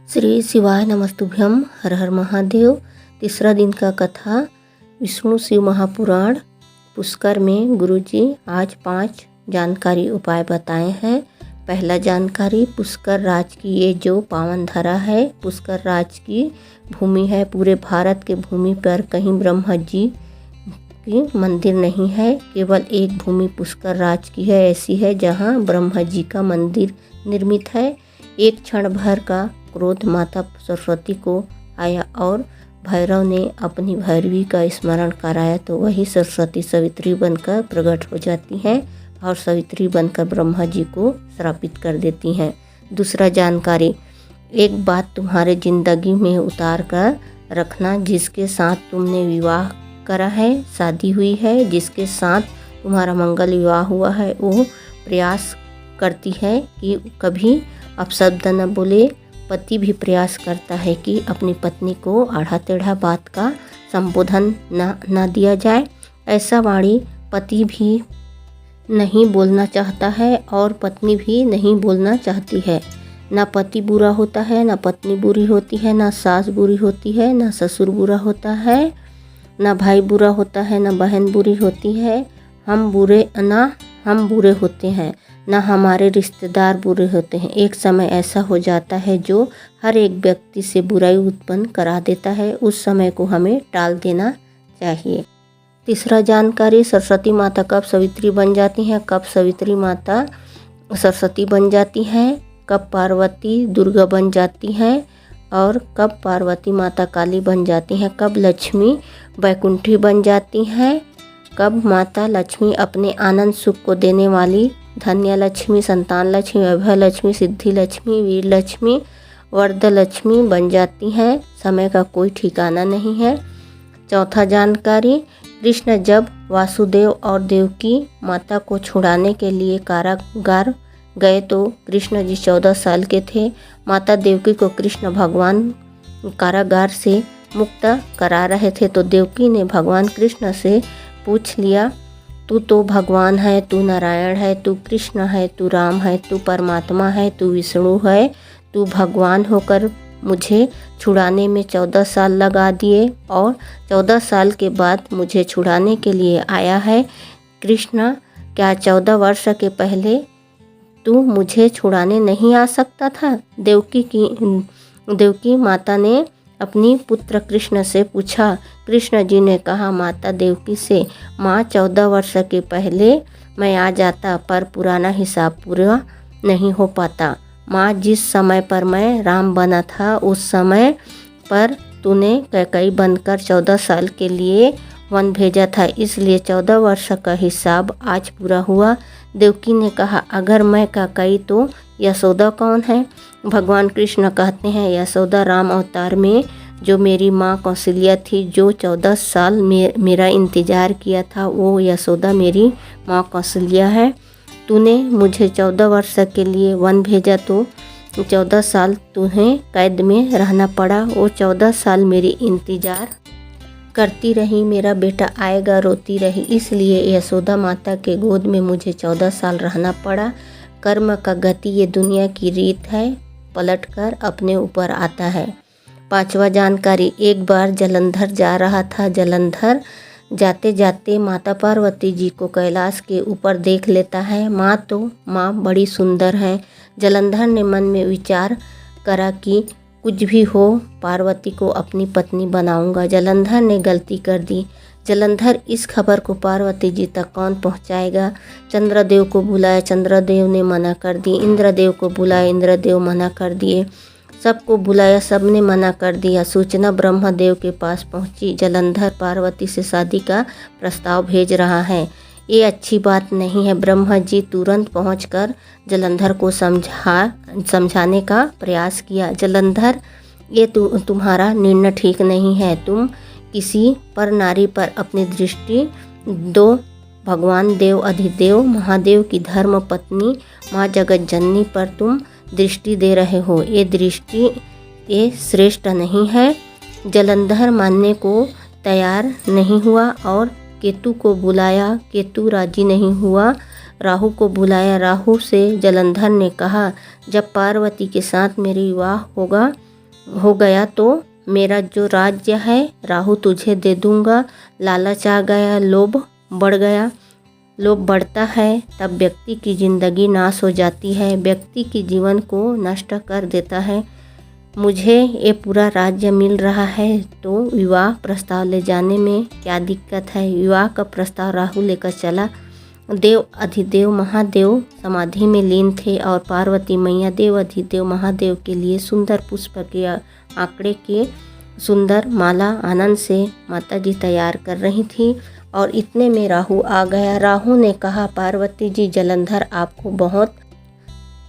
श्री शिवाय नमस्तुभ्यम। हर हर महादेव। तीसरा दिन का कथा विष्णु शिव महापुराण पुष्कर में गुरुजी आज 5 जानकारी उपाय बताए हैं। पहला जानकारी, पुष्कर राज की ये जो पावन धरा है, पुष्कर राज की भूमि है। पूरे भारत के भूमि पर कहीं ब्रह्मा जी की मंदिर नहीं है, केवल एक भूमि पुष्कर राज की है, ऐसी है जहाँ ब्रह्मा जी का मंदिर निर्मित है। एक क्षण भर का क्रोध माता सरस्वती को आया और भैरव ने अपनी भैरवी का स्मरण कराया तो वही सरस्वती सवित्री बनकर प्रकट हो जाती हैं और सवित्री बनकर ब्रह्मा जी को श्रापित कर देती हैं। दूसरा जानकारी, एक बात तुम्हारे जिंदगी में उतार कर रखना, जिसके साथ तुमने विवाह करा है, शादी हुई है, जिसके साथ तुम्हारा मंगल विवाह हुआ है, वो प्रयास करती है कि कभी अपशब्द न बोले। पति भी प्रयास करता है कि अपनी पत्नी को आढ़ा टेढ़ा बात का संबोधन न दिया जाए। ऐसा वाणी पति भी नहीं बोलना चाहता है और पत्नी भी नहीं बोलना चाहती है। ना पति बुरा होता है, ना पत्नी बुरी होती है, ना सास बुरी होती है, ना ससुर बुरा होता है, ना भाई बुरा होता है, ना बहन बुरी होती है। हम बुरे होते हैं, ना हमारे रिश्तेदार बुरे होते हैं। एक समय ऐसा हो जाता है जो हर एक व्यक्ति से बुराई उत्पन्न करा देता है। उस समय को हमें टाल देना चाहिए। तीसरा जानकारी, सरस्वती माता कब सवित्री बन जाती हैं, कब सवित्री माता सरस्वती बन जाती हैं, कब पार्वती दुर्गा बन जाती हैं और कब पार्वती माता काली बन जाती हैं, कब लक्ष्मी वैकुंठी बन जाती हैं, कब माता लक्ष्मी अपने आनंद सुख को देने वाली धन्य लक्ष्मी, संतान लक्ष्मी, वैभव लक्ष्मी, सिद्धि लक्ष्मी, वीर लक्ष्मी, वरद लक्ष्मी बन जाती हैं। समय का कोई ठिकाना नहीं है। चौथा जानकारी, कृष्ण जब वासुदेव और देवकी माता को छुड़ाने के लिए कारागार गए तो कृष्ण जी 14 साल के थे। माता देवकी को कृष्ण भगवान कारागार से मुक्त करा रहे थे तो देवकी ने भगवान कृष्ण से पूछ लिया, तू तो भगवान है, तू नारायण है, तू कृष्ण है, तू राम है, तू परमात्मा है, तू विष्णु है, तू भगवान होकर मुझे छुड़ाने में 14 साल लगा दिए और 14 साल के बाद मुझे छुड़ाने के लिए आया है। कृष्ण, क्या 14 वर्ष के पहले तू मुझे छुड़ाने नहीं आ सकता था? देवकी माता ने अपनी पुत्र कृष्ण से पूछा। कृष्ण जी ने कहा माता देवकी से, माँ 14 वर्ष के पहले मैं आ जाता पर पुराना हिसाब पूरा नहीं हो पाता। माँ, जिस समय पर मैं राम बना था उस समय पर तूने कैकई बनकर 14 साल के लिए वन भेजा था, इसलिए 14 वर्ष का हिसाब आज पूरा हुआ। देवकी ने कहा, अगर मैं कैकई तो यशोदा कौन है? भगवान कृष्ण कहते हैं, यशोदा राम अवतार में जो मेरी माँ कौशल्या थी, जो 14 साल मेरा इंतज़ार किया था, वो यशोदा मेरी माँ कौशल्या है। तूने मुझे 14 वर्ष के लिए वन भेजा तो 14 साल तुम्हें कैद में रहना पड़ा। वो 14 साल मेरी इंतज़ार करती रही, मेरा बेटा आएगा रोती रही, इसलिए यशोदा माता के गोद में मुझे 14 साल रहना पड़ा। कर्म का गति ये दुनिया की रीत है, पलटकर अपने ऊपर आता है। पांचवा जानकारी, एक बार जलंधर जा रहा था। जलंधर जाते जाते माता पार्वती जी को कैलाश के ऊपर देख लेता है। माँ बड़ी सुंदर है। जलंधर ने मन में विचार करा कि कुछ भी हो पार्वती को अपनी पत्नी बनाऊंगा। जलंधर ने गलती कर दी। जलंधर इस खबर को पार्वती जी तक कौन पहुंचाएगा? चंद्रदेव को बुलाया, चंद्रदेव ने मना कर दी। इंद्रदेव को बुलाया, इंद्रदेव मना कर दिए। सबको बुलाया, सबने मना कर दिया। सूचना ब्रह्मदेव के पास पहुंची, जलंधर पार्वती से शादी का प्रस्ताव भेज रहा है। ये अच्छी बात नहीं है। ब्रह्मा जी तुरंत पहुंचकर जलंधर को समझाने का प्रयास किया। जलंधर, ये तुम्हारा निर्णय ठीक नहीं है। तुम किसी पर नारी पर अपनी दृष्टि दो। भगवान देव अधिदेव महादेव की धर्म पत्नी माँ जगत जननी पर तुम दृष्टि दे रहे हो। ये दृष्टि ये श्रेष्ठ नहीं है। जलंधर मानने को तैयार नहीं हुआ और केतु को बुलाया, केतु राजी नहीं हुआ। राहु को बुलाया, राहु से जलंधर ने कहा, जब पार्वती के साथ मेरी विवाह होगा हो गया तो मेरा जो राज्य है राहु तुझे दे दूंगा। लालच आ गया, लोभ बढ़ गया। लोभ बढ़ता है तब व्यक्ति की ज़िंदगी नाश हो जाती है, व्यक्ति के जीवन को नष्ट कर देता है। मुझे ये पूरा राज्य मिल रहा है तो विवाह प्रस्ताव ले जाने में क्या दिक्कत है। विवाह का प्रस्ताव राहु लेकर चला। देव अधिदेव महादेव समाधि में लीन थे और पार्वती मैया देव अधिदेव महादेव के लिए सुंदर पुष्प के आंकड़े के सुंदर माला आनंद से माताजी तैयार कर रही थी। और इतने में राहु आ गया। राहु ने कहा, पार्वती जी, जलंधर आपको बहुत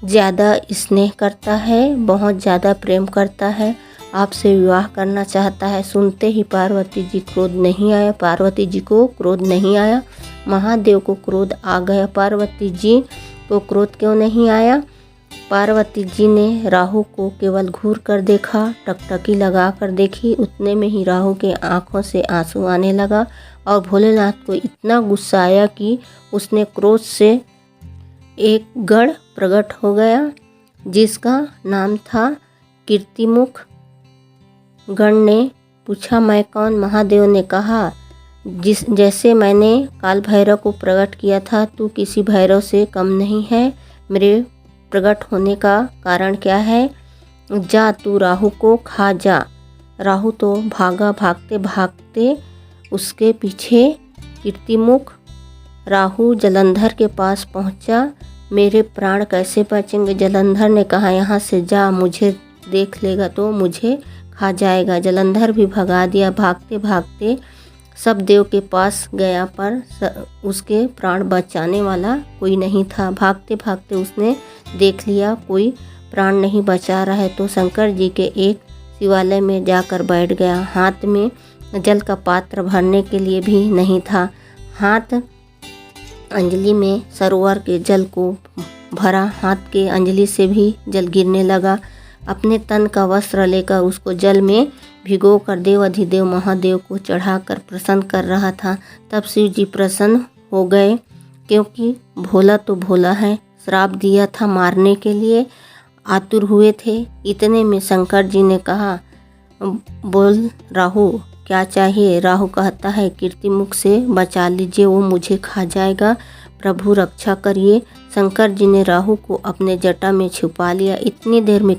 ज़्यादा स्नेह करता है, बहुत ज़्यादा प्रेम करता है, आपसे विवाह करना चाहता है। सुनते ही पार्वती जी क्रोध नहीं आया, पार्वती जी को क्रोध नहीं आया, महादेव को क्रोध आ गया। पार्वती जी को क्रोध क्यों नहीं आया? पार्वती जी ने राहु को केवल घूर कर देखा, टकटकी लगा कर देखी। उतने में ही राहु के आंखों से आंसू आने लगा और भोलेनाथ को इतना गुस्सा आया कि उसने क्रोध से एक गढ़ प्रकट हो गया जिसका नाम था कीर्तिमुख। गण ने पूछा, मैं कौन? महादेव ने कहा, जैसे मैंने काल भैरव को प्रकट किया था, तू किसी भैरव से कम नहीं है। मेरे प्रकट होने का कारण क्या है? जा, तू राहु को खा जा। राहु तो भागा, भागते भागते उसके पीछे कीर्तिमुख। राहु जलंधर के पास पहुंचा। मेरे प्राण कैसे बचेंगे? जलंधर ने कहा, यहाँ से जा, मुझे देख लेगा तो मुझे खा जाएगा। जलंधर भी भगा दिया। भागते भागते सब देव के पास गया पर उसके प्राण बचाने वाला कोई नहीं था। भागते भागते उसने देख लिया कोई प्राण नहीं बचा रहा है तो शंकर जी के एक शिवालय में जाकर बैठ गया। हाथ में जल का पात्र भरने के लिए भी नहीं था। हाथ अंजलि में सरोवर के जल को भरा, हाथ के अंजलि से भी जल गिरने लगा। अपने तन का वस्त्र लेकर उसको जल में भिगो कर देव अधिदेव महादेव को चढ़ाकर प्रसन्न कर रहा था। तब शिव जी प्रसन्न हो गए, क्योंकि भोला तो भोला है, श्राप दिया था मारने के लिए, आतुर हुए थे। इतने में शंकर जी ने कहा, बोल राहु क्या चाहिए? राहु कहता है, कीर्तिमुख से बचा लीजिए, वो मुझे खा जाएगा, प्रभु रक्षा करिए। शंकर जी ने राहु को अपने जटा में छुपा लिया। इतनी देर में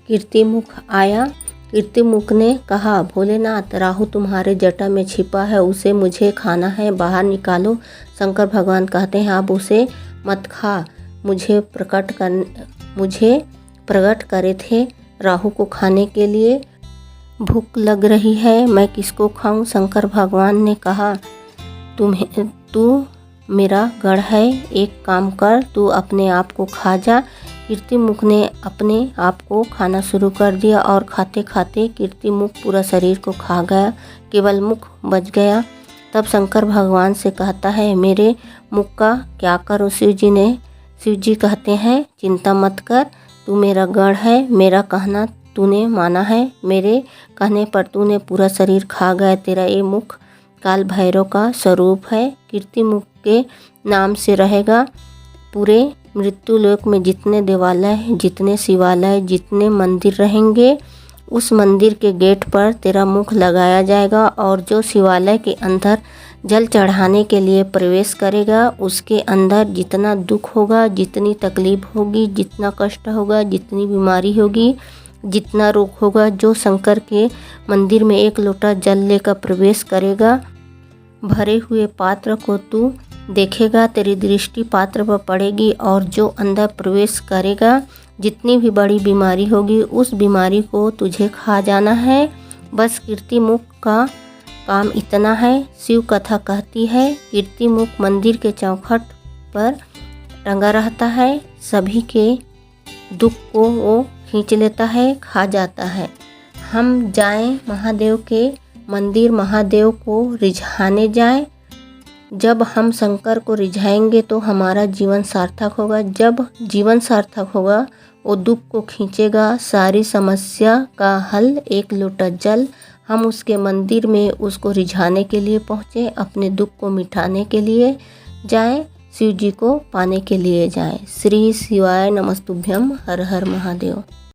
कीर्तिमुख आया। कीर्तिमुख ने कहा, भोलेनाथ, राहु तुम्हारे जटा में छिपा है, उसे मुझे खाना है, बाहर निकालो। शंकर भगवान कहते हैं, आप उसे मत खा, मुझे प्रकट करे थे राहु को खाने के लिए, भूख लग रही है, मैं किसको खाऊं? शंकर भगवान ने कहा, तू मेरा गढ़ है, एक काम कर, तू अपने आप को खा जा। कीर्तिमुख ने अपने आप को खाना शुरू कर दिया और खाते खाते कीर्तिमुख पूरा शरीर को खा गया, केवल मुख बच गया। तब शंकर भगवान से कहता है, मेरे मुख का क्या करूं? शिव जी कहते हैं, चिंता मत कर, तू मेरा गढ़ है, मेरा कहना तूने माना है, मेरे कहने पर तूने पूरा शरीर खा गया, तेरा ये मुख काल भैरव का स्वरूप है, कीर्तिमुख के नाम से रहेगा। पूरे मृत्यु लोक में जितने देवालय, जितने शिवालय, जितने मंदिर रहेंगे, उस मंदिर के गेट पर तेरा मुख लगाया जाएगा और जो शिवालय के अंदर जल चढ़ाने के लिए प्रवेश करेगा, उसके अंदर जितना दुख होगा, जितनी तकलीफ होगी, जितना कष्ट होगा, जितनी बीमारी होगी, जितना रोग होगा, जो शंकर के मंदिर में एक लोटा जल लेकर प्रवेश करेगा, भरे हुए पात्र को तू देखेगा, तेरी दृष्टि पात्र पर पड़ेगी और जो अंदर प्रवेश करेगा, जितनी भी बड़ी बीमारी होगी, उस बीमारी को तुझे खा जाना है। बस कीर्तिमुख का काम इतना है। शिव कथा कहती है, कीर्तिमुख मंदिर के चौखट पर टंगा रहता है, सभी के दुख को वो खींच लेता है, खा जाता है। हम जाएं महादेव के मंदिर, महादेव को रिझाने जाएं। जब हम शंकर को रिझाएंगे तो हमारा जीवन सार्थक होगा। जब जीवन सार्थक होगा, वो दुख को खींचेगा, सारी समस्या का हल एक लोटा जल। हम उसके मंदिर में उसको रिझाने के लिए पहुँचे, अपने दुख को मिटाने के लिए जाएं, शिव जी को पाने के लिए जाएं। श्री शिवाय नमस्तुभ्यम। हर हर महादेव।